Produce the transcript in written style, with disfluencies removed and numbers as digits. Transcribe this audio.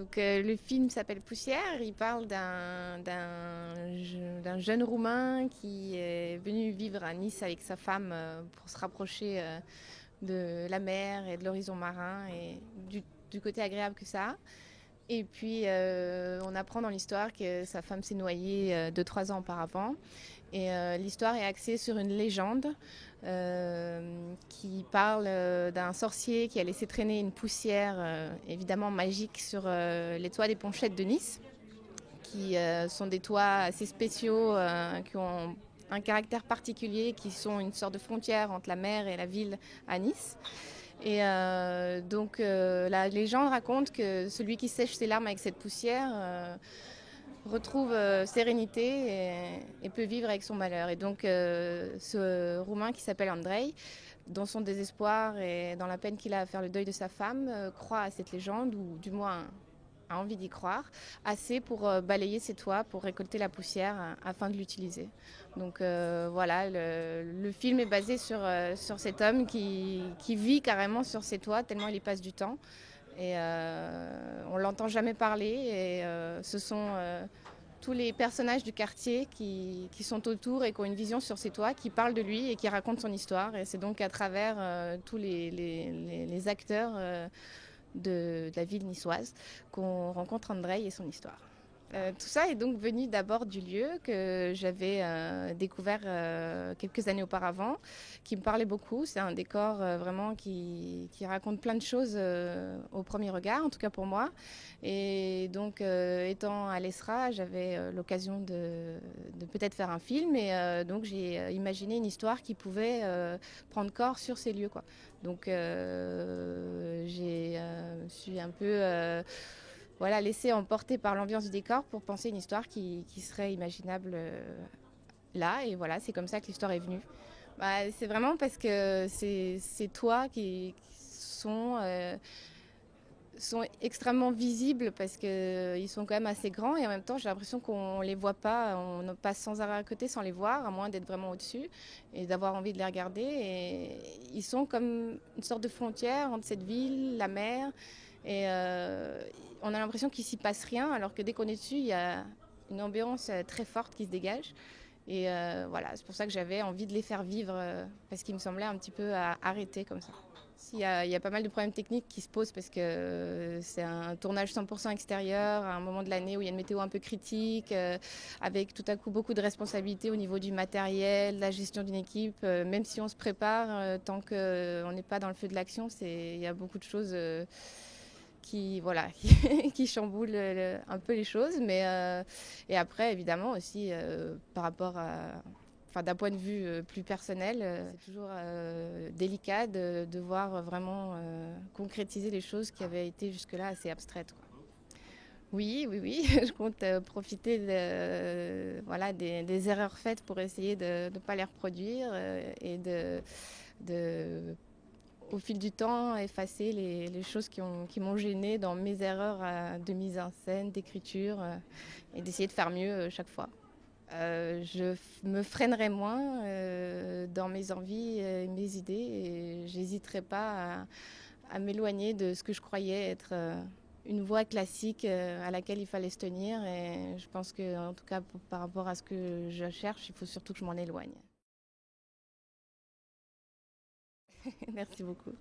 Donc le film s'appelle Poussière. Il parle d'un jeune Roumain qui est venu vivre à Nice avec sa femme pour se rapprocher de la mer et de l'horizon marin et du côté agréable que ça a. Et puis on apprend dans l'histoire que sa femme s'est noyée 2-3 ans auparavant. Et l'histoire est axée sur une légende qui parle d'un sorcier qui a laissé traîner une poussière évidemment magique sur les toits des Ponchettes de Nice, qui sont des toits assez spéciaux, qui ont un caractère particulier, qui sont une sorte de frontière entre la mer et la ville à Nice. Et donc la légende raconte que celui qui sèche ses larmes avec cette poussière retrouve sérénité et peut vivre avec son malheur. Et donc ce Roumain qui s'appelle Andrei, dans son désespoir et dans la peine qu'il a à faire le deuil de sa femme, croit à cette légende, ou du moins a envie d'y croire, assez pour balayer ses toits, pour récolter la poussière afin de l'utiliser. Donc voilà, le film est basé sur cet homme qui vit carrément sur ses toits, tellement il y passe du temps. Et on l'entend jamais parler. Et ce sont tous les personnages du quartier qui sont autour et qui ont une vision sur ses toits, qui parlent de lui et qui racontent son histoire. Et c'est donc à travers tous les acteurs de la ville niçoise qu'on rencontre Andrei et son histoire. Tout ça est donc venu d'abord du lieu que j'avais découvert quelques années auparavant, qui me parlait beaucoup. C'est un décor vraiment qui raconte plein de choses au premier regard, en tout cas pour moi. Et donc, étant à l'ESRA, j'avais l'occasion de peut-être faire un film. Et donc, j'ai imaginé une histoire qui pouvait prendre corps sur ces lieux, quoi. Donc, j'ai suis un peu voilà, laisser emporter par l'ambiance du décor pour penser une histoire qui serait imaginable là. Et voilà, c'est comme ça que l'histoire est venue. Bah, c'est vraiment parce que c'est toi qui sont extrêmement visibles parce qu'ils sont quand même assez grands et en même temps j'ai l'impression qu'on les voit pas, on passe sans arrêt à côté sans les voir, à moins d'être vraiment au-dessus et d'avoir envie de les regarder. Et ils sont comme une sorte de frontière entre cette ville, la mer, et on a l'impression qu'il s'y passe rien alors que dès qu'on est dessus, il y a une ambiance très forte qui se dégage. Et voilà, c'est pour ça que j'avais envie de les faire vivre parce qu'ils me semblaient un petit peu à arrêter comme ça. Il y a pas mal de problèmes techniques qui se posent parce que c'est un tournage 100% extérieur, à un moment de l'année où il y a une météo un peu critique, avec tout à coup beaucoup de responsabilités au niveau du matériel, la gestion d'une équipe. Même si on se prépare, tant qu'on n'est pas dans le feu de l'action, il y a beaucoup de choses voilà, qui chamboulent un peu les choses. Et après, évidemment, aussi, par rapport à enfin, d'un point de vue plus personnel, c'est toujours délicat de voir vraiment concrétiser les choses qui avaient été jusque-là assez abstraites, quoi. Oui, oui, oui, je compte profiter voilà, des erreurs faites pour essayer de ne pas les reproduire et de, au fil du temps, effacer les choses qui m'ont gênée dans mes erreurs de mise en scène, d'écriture, et d'essayer de faire mieux chaque fois. Me freinerai moins dans mes envies et mes idées et j'hésiterai pas à m'éloigner de ce que je croyais être une voie classique à laquelle il fallait se tenir. Et je pense que, en tout cas, par rapport à ce que je cherche, il faut surtout que je m'en éloigne. Merci beaucoup.